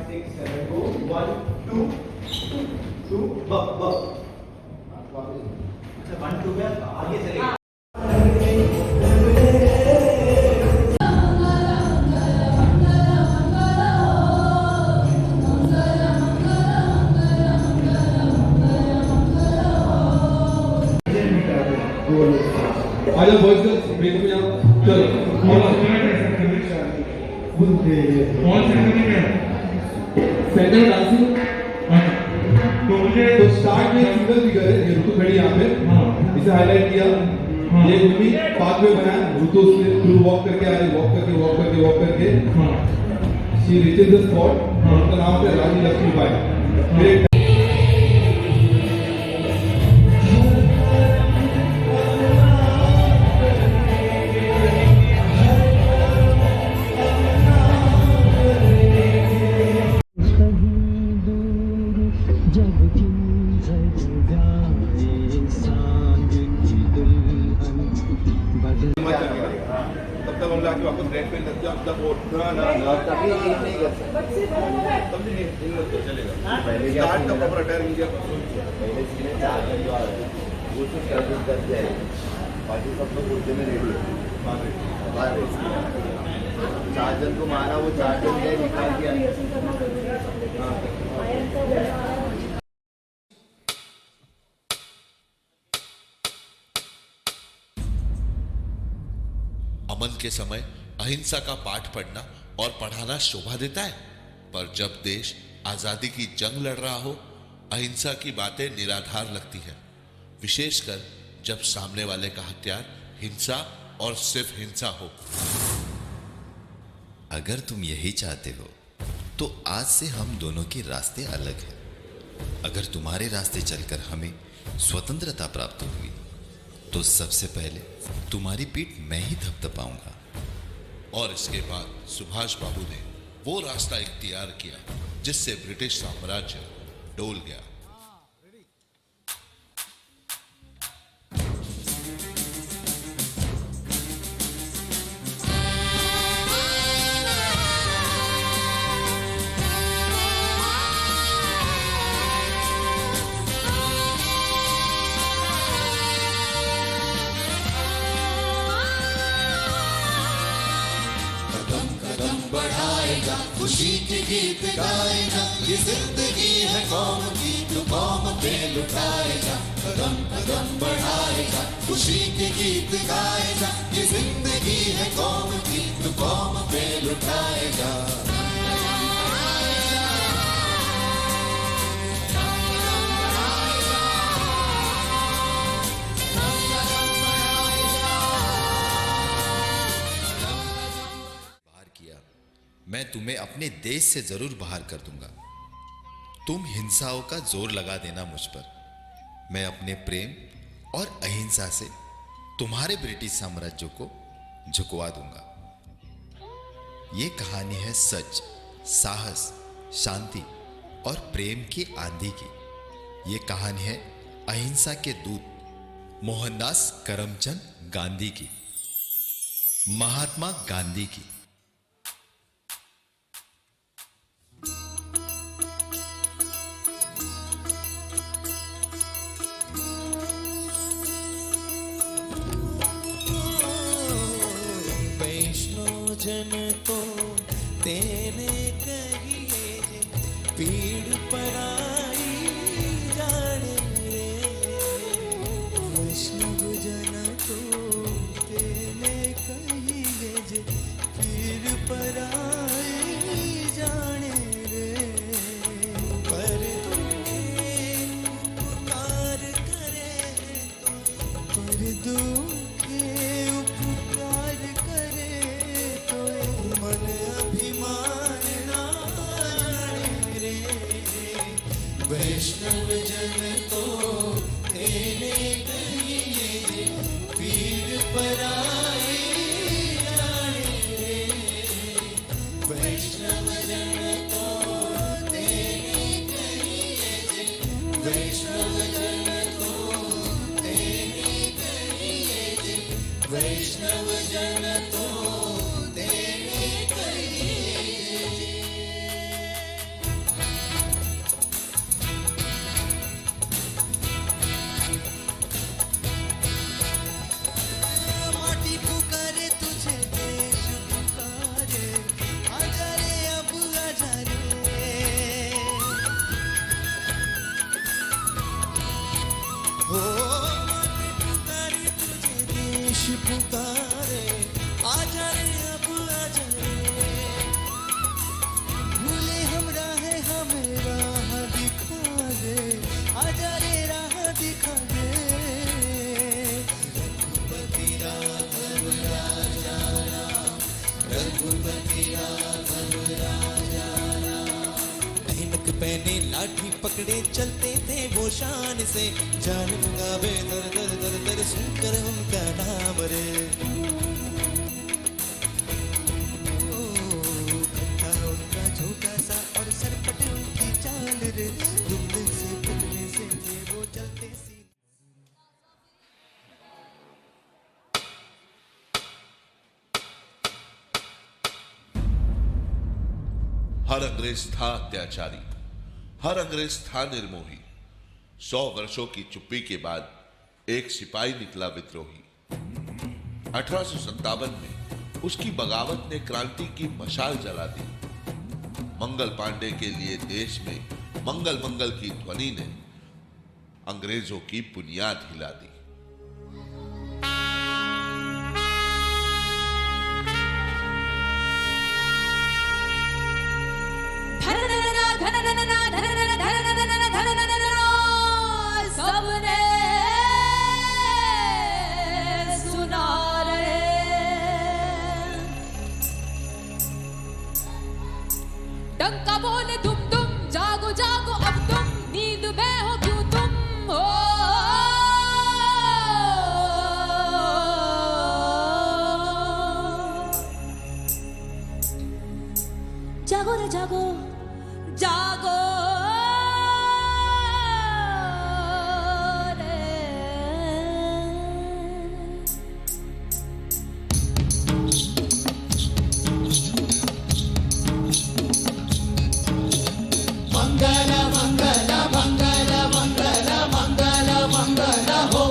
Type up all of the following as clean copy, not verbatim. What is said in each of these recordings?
6 7 go 1 2 2 बक बक अच्छा 1 2 पे आगे चलेगा आजा बॉयज गर्ल्स ब्रेक में जाओ चलो सेंटर डांसिंग तो स्टार्ट में सिंगल फिगर है ये ऋतु खड़ी यहाँ पे इसे हाईलाइट किया ये भूमि पाथवे बनाया ऋतु उसने थ्रू वॉक करके आ रही वॉक करके शी रीचेस द स्पॉट उनका नाम है रानी लक्ष्मी बाई फिर हम लाके वापस रेड पे लगते हैं तब ना तभी ये नहीं कर सकते तब नहीं तो चलेगा स्टार्ट का प्रॉपर अटैक इंडिया पहले सीने 4 जन जो आ रहे हैं वो तो कर जाएंगे बाकी सब लोग उड़ने में रेडी है 4 जन को मारा वो 4 जन गए निकाल दिया अमन के समय अहिंसा का पाठ पढ़ना और पढ़ाना शोभा देता है, पर जब देश आजादी की जंग लड़ रहा हो अहिंसा की बातें निराधार लगती है, विशेषकर जब सामने वाले का हथियार हिंसा और सिर्फ हिंसा हो। अगर तुम यही चाहते हो तो आज से हम दोनों के रास्ते अलग हैं। अगर तुम्हारे रास्ते चलकर हमें स्वतंत्रता प्राप्त हुई तो सबसे पहले तुम्हारी पीठ मैं ही थपथपाऊंगा। और इसके बाद सुभाष बाबू ने वो रास्ता इख्तियार किया जिससे ब्रिटिश साम्राज्य डोल गया। खुशी के गीत गाएगा ये जिंदगी है कौम की तो कौम पे लुटाएगा कदम कदम बढ़ाएगा खुशी के गीत गाएगा ये जिंदगी है कौम की तो कौम पे लुटाएगा मैं तुम्हें अपने देश से जरूर बाहर कर दूंगा। तुम हिंसाओं का जोर लगा देना मुझ पर, मैं अपने प्रेम और अहिंसा से तुम्हारे ब्रिटिश साम्राज्य को झुकवा दूंगा। ये कहानी है सच, साहस, शांति और प्रेम की आंधी की। ये कहानी है अहिंसा के दूत मोहनदास करमचंद गांधी की, महात्मा गांधी की। जन को तेने कहिए पीड़ पराई जाने रे वैष्णव जन को तेने कहिए पीड़ पराई जाने रे पर उपकार करे पर दुखे उपकार करे मन अभिमान ना रे वैष्णव जन को तेने कहिए पीड़ पराई जाने रे वैष्णव जन को तेने कहिए वैष्णव जन को तेने कहिए वैष्णव जन को तेने कहिए पुकारे, आजा रे अब आजा रे, भूले हम राह हमें राह दिखा दे, आजा रे राह दिखा दे। रघुपति राघव राजा राम, रघुपति राघव राजा राम। ऐनक पहने लाठी पकड़े चलते थे वो शान से, जान गावे दर दर दर दर सुनकर उनका नाम रे। खट्टा उनका छोटा सा और सरपट उनकी चाल रे, दुम दिल से पुतले से थे वो चलते सी। हर अंग्रेज था अत्याचारी, हर अंग्रेज था निर्मोही। 100 वर्षों की चुप्पी के बाद एक सिपाही निकला विद्रोही। 1857 में उसकी बगावत ने क्रांति की मशाल जला दी। मंगल पांडे के लिए देश में मंगल मंगल की ध्वनि ने अंग्रेजों की बुनियाद हिला दी। सबने सुना रे, डंका बोले तुम जागो जागो अब तुम, नींद में हो क्यों तुम हो। जागो रे जागो जागो मंगल मंगल मंगल मंगल मंगल मंगल हो,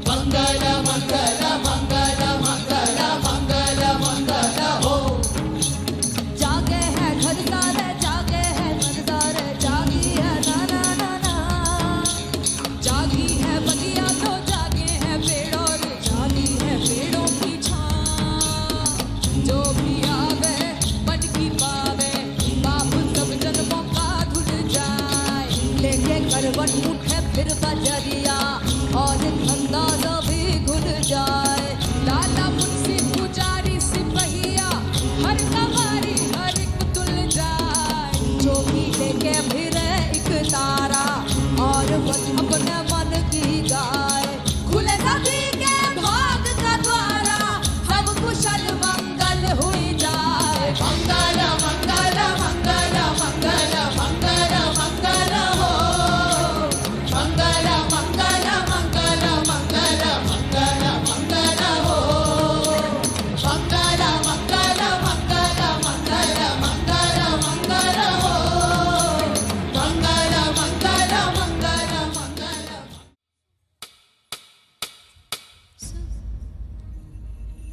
मंगल मंगल मंगल मंगल मंगल मंगल हो। जागे है घर सारे, जागे है घर सारे, जागी है ना ना ना ना, जागी है बगिया तो जागे है पेड़ और जागी है पेड़ों की छां। जो भी आवे बन की पावे, बाप सब जन्मों का धुल जाए, लेके करवट उठे फिर बजरिया और अंदाज भी घुल जाए। लाला मुंशी पुजारी सिपहिया हर कवारी हर एक तुल जाए, जो भी लेके फिर एक तारा और बस अपने मन की गाय। खुले सभी के भाग का द्वारा, सब कुशल मंगल हुई जाए। मंगल मंगल मंगल मंगल मंगल मंगल हो, मंगल मंगल मंगल मंगल मंगल मंगल हो, मंगल मंगल मंगल मंगल मंगल मंगल हो, मंगल मंगल मंगल मंगल।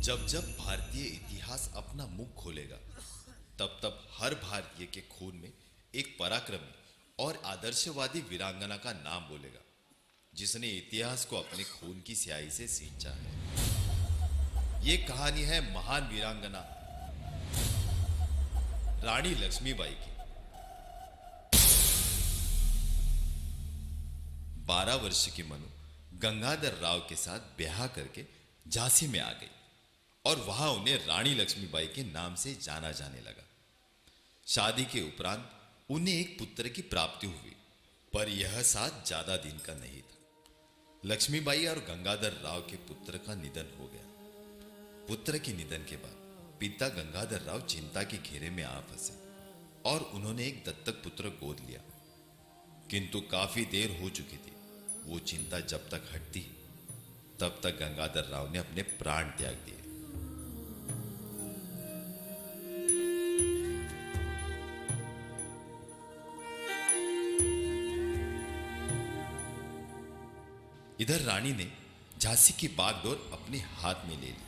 जब जब भारतीय इतिहास अपना मुख खोलेगा, तब तब हर भारतीय के खून में एक पराक्रमी और आदर्शवादी वीरांगना का नाम बोलेगा, जिसने इतिहास को अपने खून की स्याही से सींचा है। ये कहानी है महान वीरांगना रानी लक्ष्मीबाई की। 12 वर्ष की मनु गंगाधर राव के साथ ब्याह करके झांसी में आ गई और वहां उन्हें रानी लक्ष्मीबाई के नाम से जाना जाने लगा। शादी के उपरांत उन्हें एक पुत्र की प्राप्ति हुई, पर यह साथ ज्यादा दिन का नहीं था। लक्ष्मीबाई और गंगाधर राव के पुत्र का निधन हो गया। पुत्र के निधन के बाद पिता गंगाधर राव चिंता के घेरे में आ फंसे और उन्होंने एक दत्तक पुत्र गोद लिया, किंतु काफी देर हो चुकी थी। वो चिंता जब तक हटती तब तक गंगाधर राव ने अपने प्राण त्याग दिए। इधर रानी ने झांसी की बागडोर अपने हाथ में ले ली।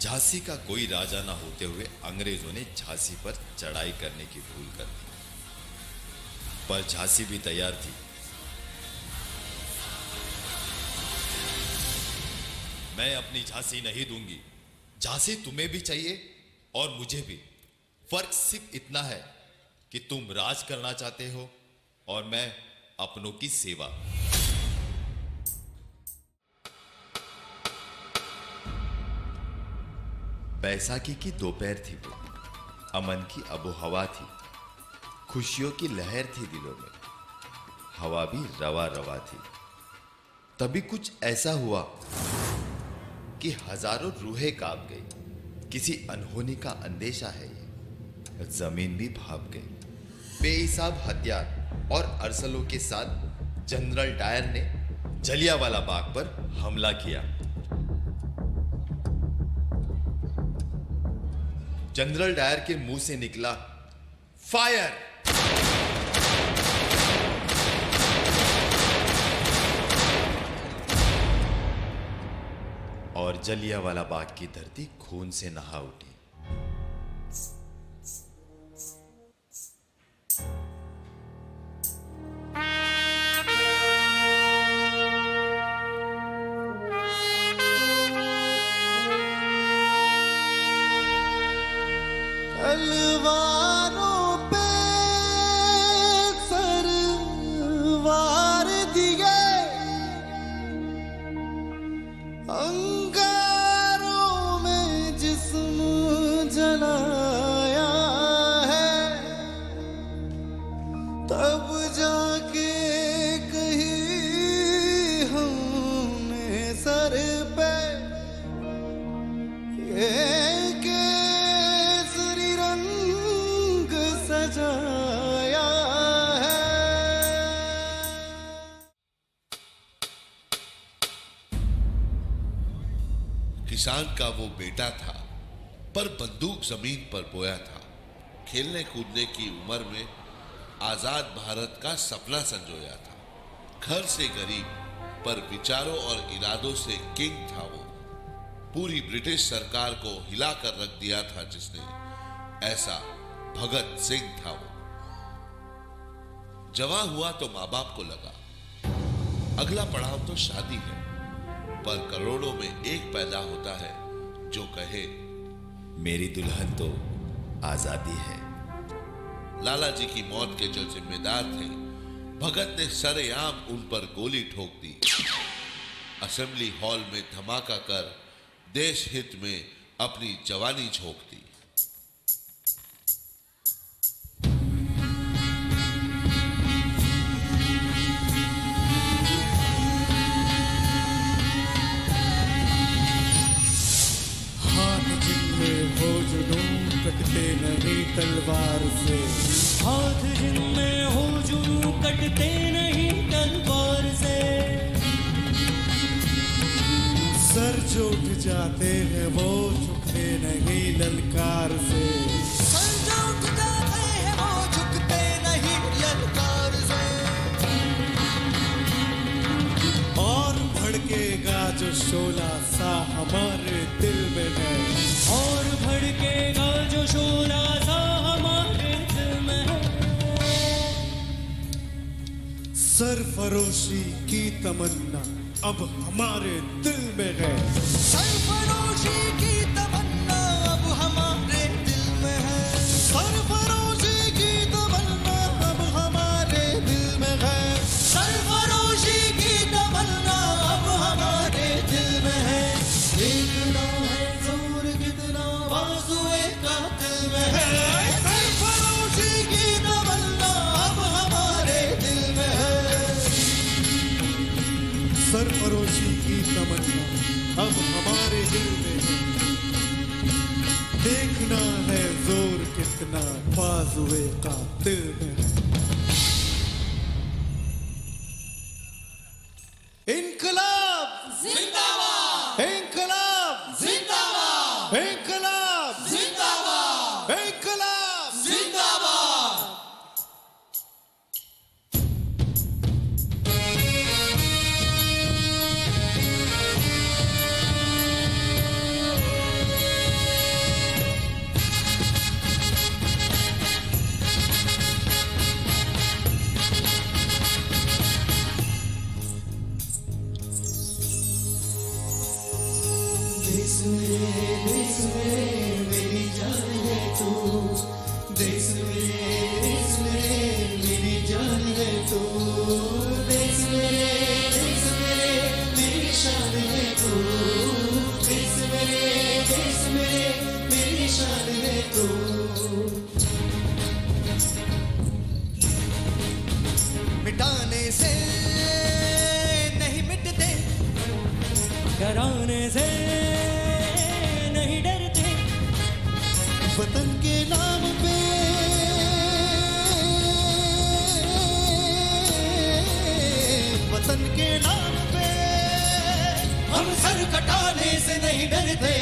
झांसी का कोई राजा ना होते हुए अंग्रेजों ने झांसी पर चढ़ाई करने की भूल कर दी, पर झांसी भी तैयार थी। मैं अपनी झांसी नहीं दूंगी। झांसी तुम्हें भी चाहिए और मुझे भी। फर्क सिर्फ इतना है कि तुम राज करना चाहते हो और मैं अपनों की सेवा। बैसाखी की दोपहर थी वो, अमन की आबोहवा थी, खुशियों की लहर थी दिलों में, हवा भी रवा रवा थी। तभी कुछ ऐसा हुआ कि हजारों रूहें कांप गई। किसी अनहोनी का अंदेशा है ये। जमीन भी भाप गई। बेहिसाब हथियार और अरसलों के साथ जनरल डायर ने जलियांवाला बाग पर हमला किया। जनरल डायर के मुंह से निकला फायर। और जलियांवाला बाग की धरती खून से नहा उठी। तलवारों पे सरवार दिए, अंगारों में जिस्म जलाया है, तब जाके कहीं हमने सर पे ये सजाया है। किसान का वो बेटा था, पर बंदूक जमीन पर बोया था। खेलने कूदने की उम्र में आजाद भारत का सपना संजोया था। घर से गरीब पर विचारों और इरादों से किंग था वो। पूरी ब्रिटिश सरकार को हिलाकर रख दिया था जिसने, ऐसा भगत सिंह था वो। जवान हुआ तो मां बाप को लगा अगला पड़ाव तो शादी है, पर करोड़ों में एक पैदा होता है जो कहे मेरी दुल्हन तो आजादी है। लाला जी की मौत के जो जिम्मेदार थे, भगत ने सरेआम उन पर गोली ठोक दी। असेंबली हॉल में धमाका कर देश हित में अपनी जवानी झोंक दी। हो जुनून कटते नहीं तलवार से, हाथ जिनमें हो जुनून कटते नहीं तलवार से। सर जो उठ जाते हैं वो झुकते नहीं ललकार से, सर जो उठ जाते हैं वो झुकते नहीं ललकार से। और भड़केगा जो शोला सा हमारे दिल में है, और भड़केगा जो शोला सा हमारे दिल में है। सरफरोशी की तमन्ना अब हमारे दिल में है, सरफरोशी की तमन्ना अब हमारे दिल में है। सरफरोशी की तमन्ना अब हमारे दिल में है, सरफरोशी की तमन्ना अब हमारे दिल में है। देखना है जोर कितना बाजुए कातिल में है। सरफरोशी की तमन्ना अब हमारे दिल में है। सरफरोशी की तमन्ना अब हमारे दिल में है। देखना है जोर कितना बाजुए कातिल में है। इनकलाब जिंदाबाद, इनकलाब जिंदाबाद, इनकलाब जिंदाबाद, इनकलाब जिंदाबाद। से नहीं मिटते, डराने से नहीं डरते, वतन के नाम पे वतन के नाम पे हम सर कटाने से नहीं डरते।